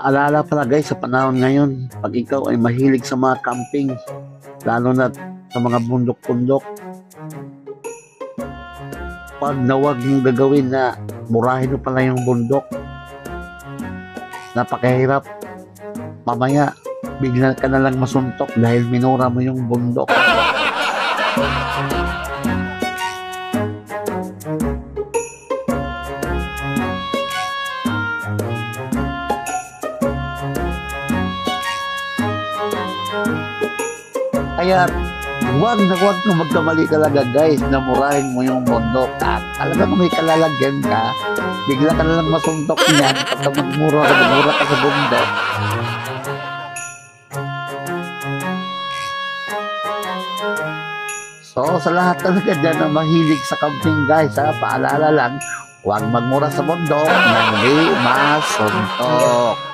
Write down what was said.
paalala pala guys sa panahon ngayon, pag ikaw ay mahilig sa mga camping, lalo na sa mga bundok-bundok, pag nawag mong gagawin na murahin mo pala yung bundok, napakahirap. Mamaya, bigla ka na lang masuntok dahil minura mo yung bundok. Kaya huwag kang magkamali talaga guys na murahin mo yung bundok. At talagang may kalalagyan ka, bigla ka na lang masuntok niyan pagka magmura ka sa bundok. So sa lahat talaga dyan na mahilig sa camping guys, paalala lang, huwag magmura sa bundok na hindi masuntok.